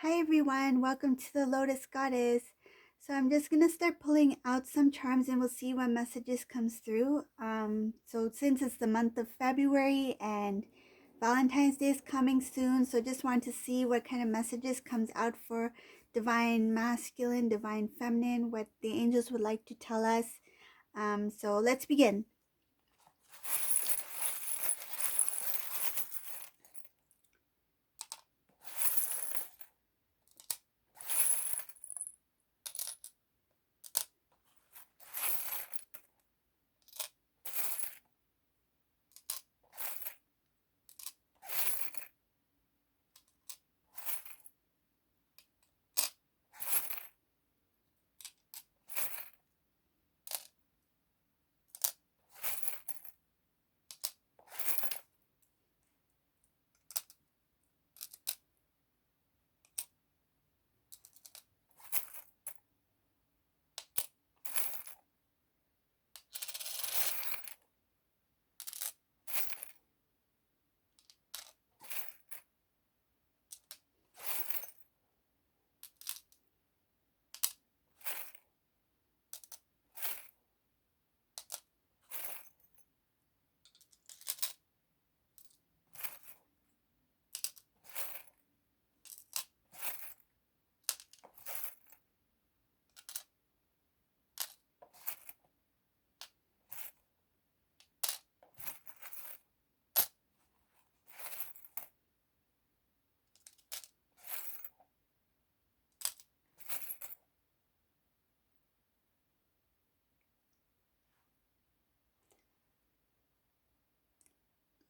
Hi everyone, welcome to the Lotus Goddess. So I'm just gonna start pulling out some charms and we'll see what messages comes through. So since it's the month of February and Valentine's Day is coming soon, so just want to see what kind of messages comes out for divine masculine, divine feminine, what the angels would like to tell us. So let's begin.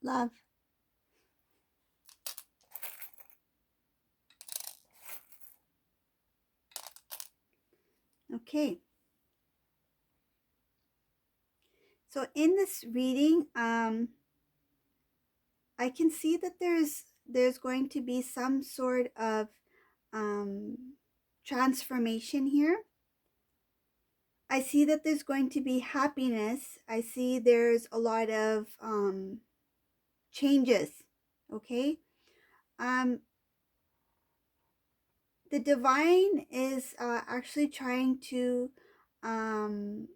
Love. Okay. So in this reading, I can see that there's going to be some sort of transformation here. I see that there's going to be happiness. I see there's a lot of changes. Okay. Um, the divine is actually trying to um,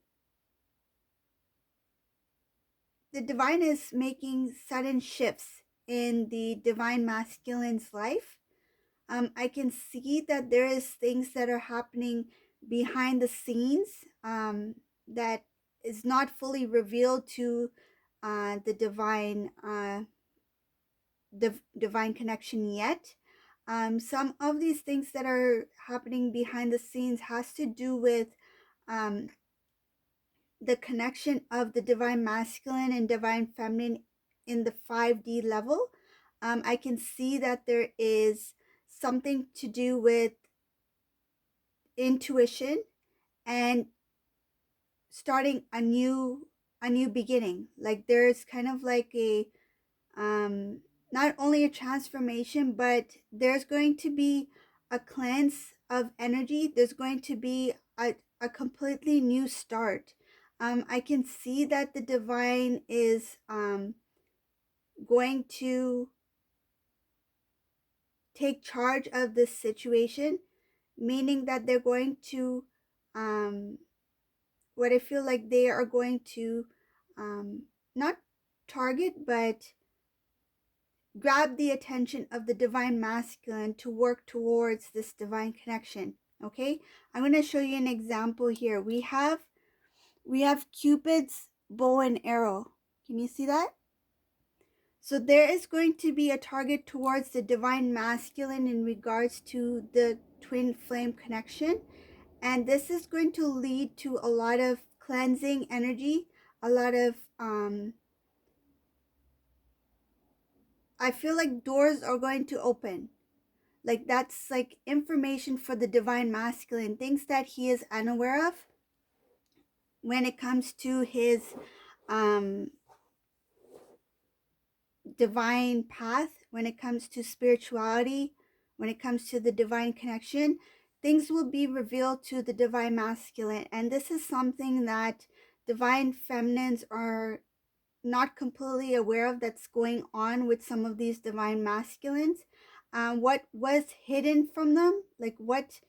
the divine is making sudden shifts in the divine masculine's life. I can see that there is things that are happening behind the scenes that is not fully revealed to the divine connection yet. Some of these things that are happening behind the scenes has to do with um, the connection of the divine masculine and divine feminine in the 5D level. I can see that there is something to do with intuition and starting a new beginning. Like there's kind of like a not only a transformation, but there's going to be a cleanse of energy. There's going to be a completely new start. I can see that the divine is going to take charge of this situation, meaning that they're going to what I feel like they are going to not target, but grab the attention of the divine masculine to work towards this divine connection. Okay, I'm going to show you an example here. We have Cupid's bow and arrow. Can you see that? So there is going to be a target towards the divine masculine in regards to the twin flame connection. And this is going to lead to a lot of cleansing energy, a lot of, I feel like doors are going to open. Like that's like information for the divine masculine, things that he is unaware of when it comes to his um, divine path, when it comes to spirituality, when it comes to the divine connection. Things will be revealed to the divine masculine. And this is something that divine feminines are not completely aware of that's going on with some of these divine masculines. what was hidden from them, like what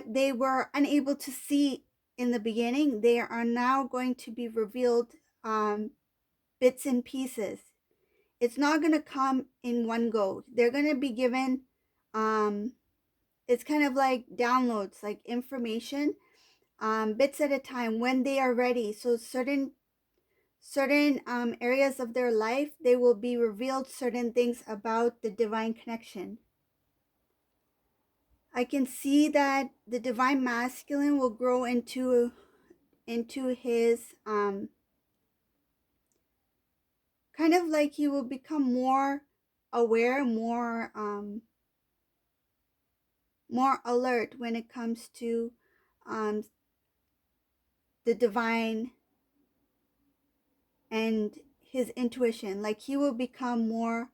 they were unable to see in the beginning, they are now going to be revealed, bits and pieces. It's not going to come in one go. They're going to be given, um, it's kind of like downloads, like information, bits at a time when they are ready. So certain areas of their life, they will be revealed certain things about the divine connection. I can see that the divine masculine will grow into his, kind of like he will become more aware, more alert when it comes to, um, the divine and his intuition. Like he will become more,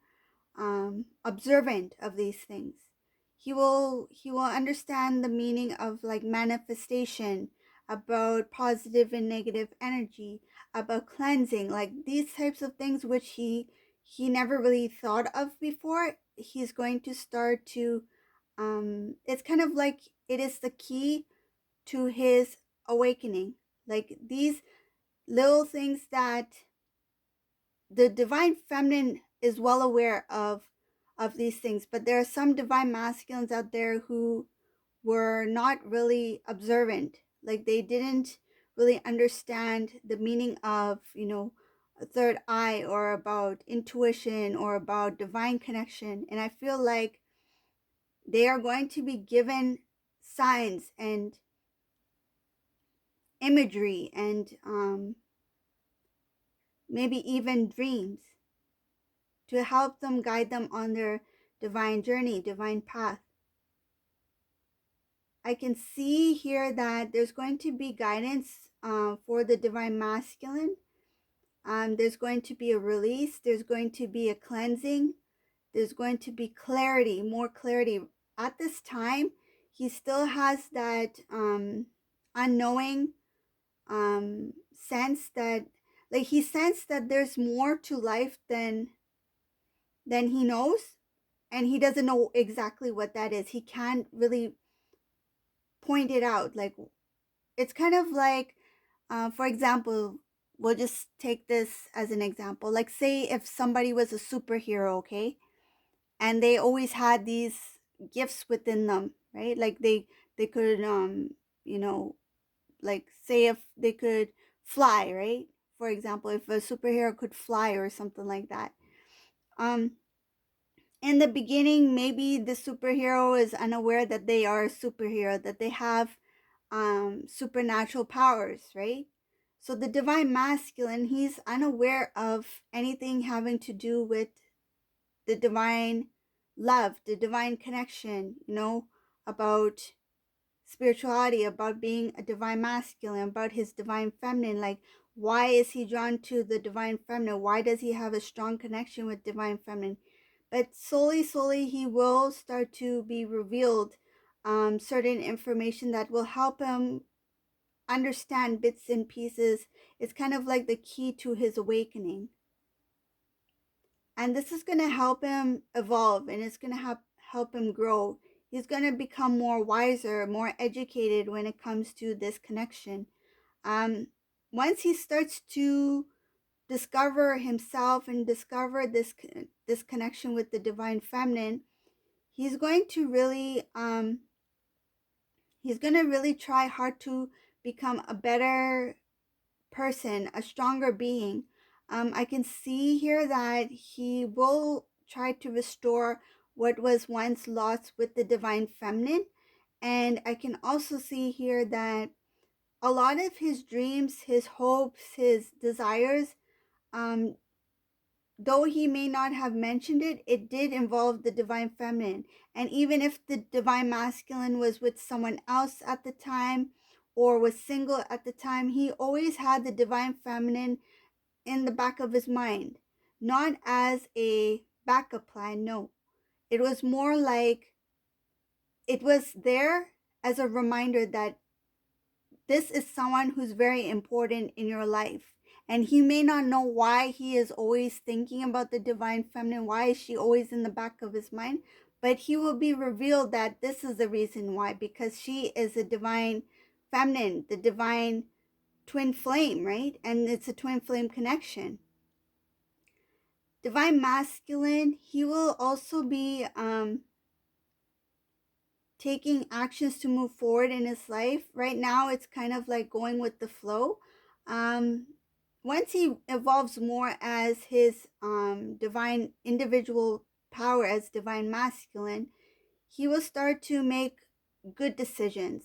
observant of these things. He will understand the meaning of like manifestation, about positive and negative energy, about cleansing, like these types of things which he never really thought of before. He's going to start to, it's kind of like it is the key to his awakening. Like these little things that the divine feminine is well aware of these things, but there are some divine masculines out there who were not really observant. Like they didn't really understand the meaning of, a third eye, or about intuition, or about divine connection. And I feel like they are going to be given signs and imagery and, maybe even dreams to help them, guide them on their divine journey, divine path. I can see here that there's going to be guidance, for the divine masculine. There's going to be a release, there's going to be a cleansing, there's going to be clarity, more clarity. At this time, he still has that, unknowing, sense that, like he sensed that there's more to life than he knows, and he doesn't know exactly what that is. He can't really point it out. Like it's kind of like, for example, we'll just take this as an example. Like say if somebody was a superhero, okay, and they always had these gifts within them, right? Like they could, you know, like say if they could fly, right? For example, if a superhero could fly or something like that. Um, in the beginning, maybe the superhero is unaware that they are a superhero, that they have, supernatural powers, right? So the divine masculine, he's unaware of anything having to do with the divine love, the divine connection, about spirituality, about being a divine masculine, about his divine feminine. Like, why is he drawn to the divine feminine? Why does he have a strong connection with divine feminine? But slowly, he will start to be revealed, certain information that will help him understand bits and pieces. It's kind of like the key to his awakening. And this is going to help him evolve, and it's going to help him grow. He's going to become more wiser, more educated when it comes to this connection. Um, Once he starts to discover himself and discover this connection with the divine feminine, he's going to really, try hard to become a better person, a stronger being. I can see here that he will try to restore what was once lost with the divine feminine. And I can also see here that a lot of his dreams, his hopes, his desires, um, though he may not have mentioned it, it did involve the divine feminine. And even if the divine masculine was with someone else at the time, or was single at the time, he always had the divine feminine in the back of his mind, not as a backup plan. No, it was more like it was there as a reminder that this is someone who's very important in your life. And he may not know why he is always thinking about the divine feminine, why is she always in the back of his mind, but he will be revealed that this is the reason why, because she is a divine feminine, the divine twin flame, right? And it's a twin flame connection. Divine masculine, he will also be taking actions to move forward in his life. Right now, it's kind of like going with the flow. Um, Once he evolves more as his divine individual power as divine masculine, he will start to make good decisions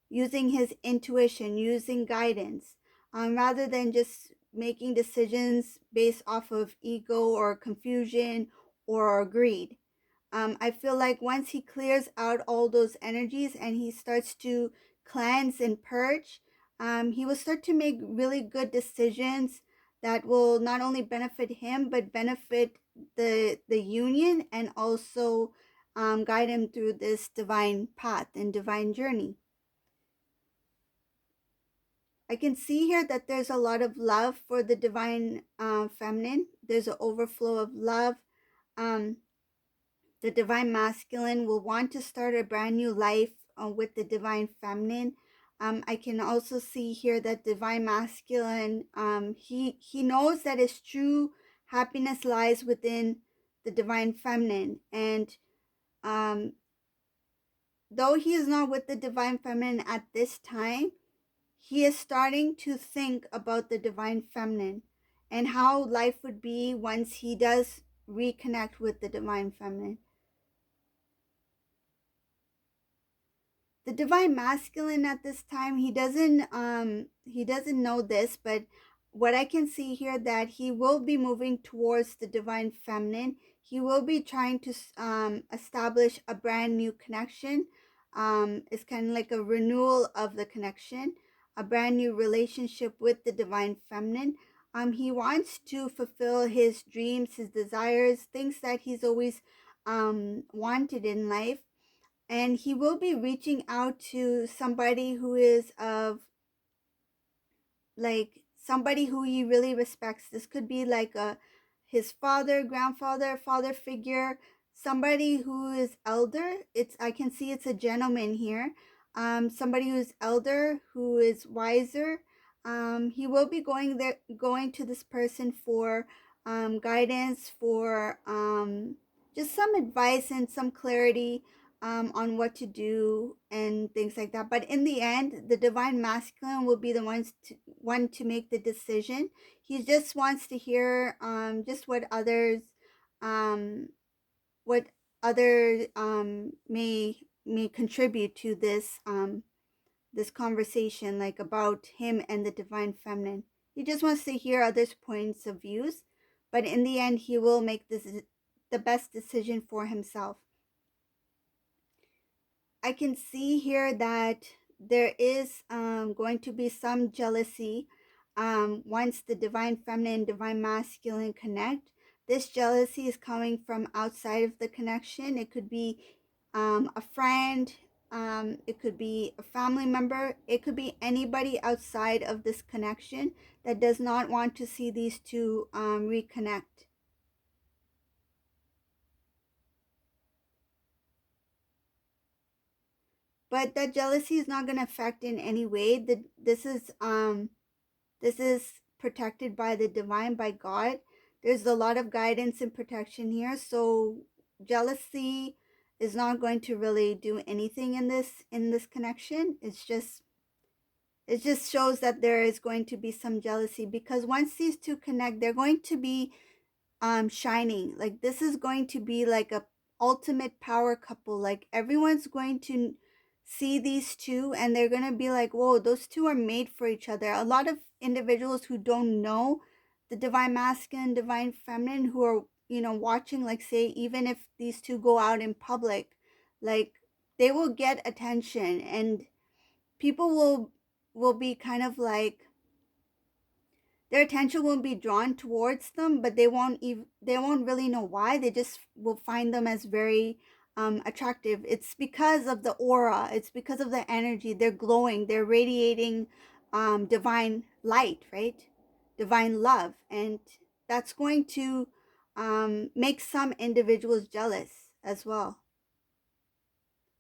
using his intuition, using guidance, rather than just making decisions based off of ego or confusion or greed. I feel like once he clears out all those energies and he starts to cleanse and purge, he will start to make really good decisions that will not only benefit him but benefit the union, and also guide him through this divine path and divine journey. I can see here that there's a lot of love for the divine feminine. There's an overflow of love. Um, the divine masculine will want to start a brand new life with the divine feminine. I can also see here that divine masculine, he knows that his true happiness lies within the divine feminine, and um, though he is not with the divine feminine at this time, he is starting to think about the divine feminine and how life would be once he does reconnect with the divine feminine. The divine masculine at this time, he doesn't know this, but what I can see here, that he will be moving towards the divine feminine. He will be trying to establish a brand new connection. It's kind of like a renewal of the connection, a brand new relationship with the divine feminine. He wants to fulfill his dreams, his desires, things that he's always wanted in life, and he will be reaching out to somebody who is of, like, somebody who he really respects. This could be like a his father, grandfather, father figure, somebody who is elder. It's, I can see it's a gentleman here. Somebody who's elder, who is wiser. He will be going to this person for guidance, for just some advice and some clarity on what to do and things like that. But in the end, the divine masculine will be the one to make the decision. He just wants to hear just um, what others may contribute to this conversation, like about him and the divine feminine. He just wants to hear others' points of views, but in the end, he will make this the best decision for himself. I can see here that there is going to be some jealousy once the divine feminine and divine masculine connect. This jealousy is coming from outside of the connection. It could be a friend, it could be a family member, it could be anybody outside of this connection that does not want to see these two reconnect. But that jealousy is not going to affect in any way. This is protected by the divine, by God. There's a lot of guidance and protection here. So jealousy is not going to really do anything in this connection. It just shows that there is going to be some jealousy, because once these two connect, they're going to be shining. Like, this is going to be like a ultimate power couple. Like, everyone's going to see these two and they're going to be like, whoa, those two are made for each other. A lot of individuals who don't know the divine masculine, divine feminine, who are, watching, like, say, even if these two go out in public, like, they will get attention, and people will be kind of like, their attention won't be drawn towards them, but they won't really know why. They just will find them as very attractive. It's because of the aura. It's because of the energy. They're glowing. They're radiating divine light, right? Divine love, and that's going to make some individuals jealous as well.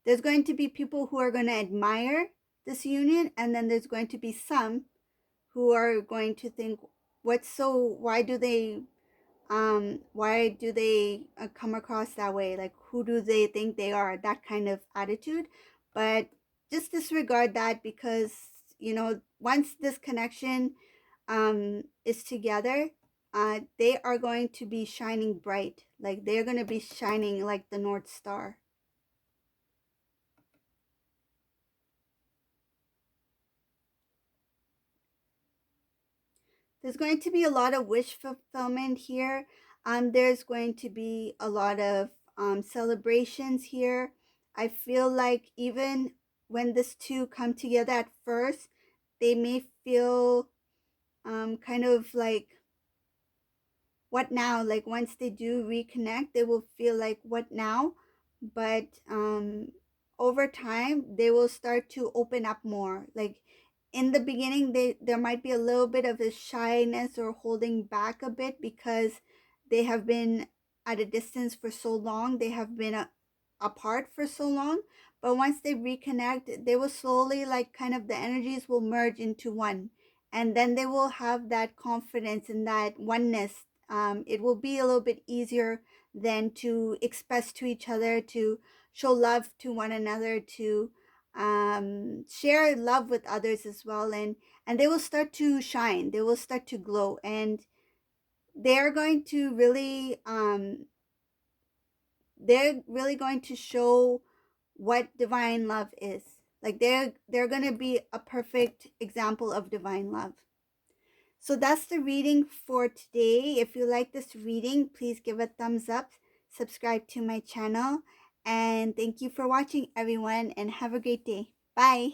There's going to be people who are going to admire this union, and then there's going to be some who are going to think, what's so, why do they come across that way? Like, who do they think they are? That kind of attitude. But just disregard that, because, once this connection is together, they are going to be shining bright. Like, they're going to be shining like the North Star. There's going to be a lot of wish fulfillment here. There's going to be a lot of celebrations here. I feel like even when these two come together at first, they may feel kind of like, what now? Like, once they do reconnect, they will feel like, what now? But over time, they will start to open up more. Like, in the beginning, there might be a little bit of a shyness or holding back a bit, because they have been at a distance for so long. They have been apart for so long. But once they reconnect, they will slowly, like, kind of, the energies will merge into one, and then they will have that confidence and that oneness. It will be a little bit easier then to express to each other, to show love to one another, to share love with others as well. And they will start to shine, they will start to glow, and they're going to really they're really going to show what divine love is. Like, they're going to be a perfect example of divine love. So that's the reading for today. If you like this reading, please give a thumbs up, subscribe to my channel, and thank you for watching, everyone, and have a great day. Bye.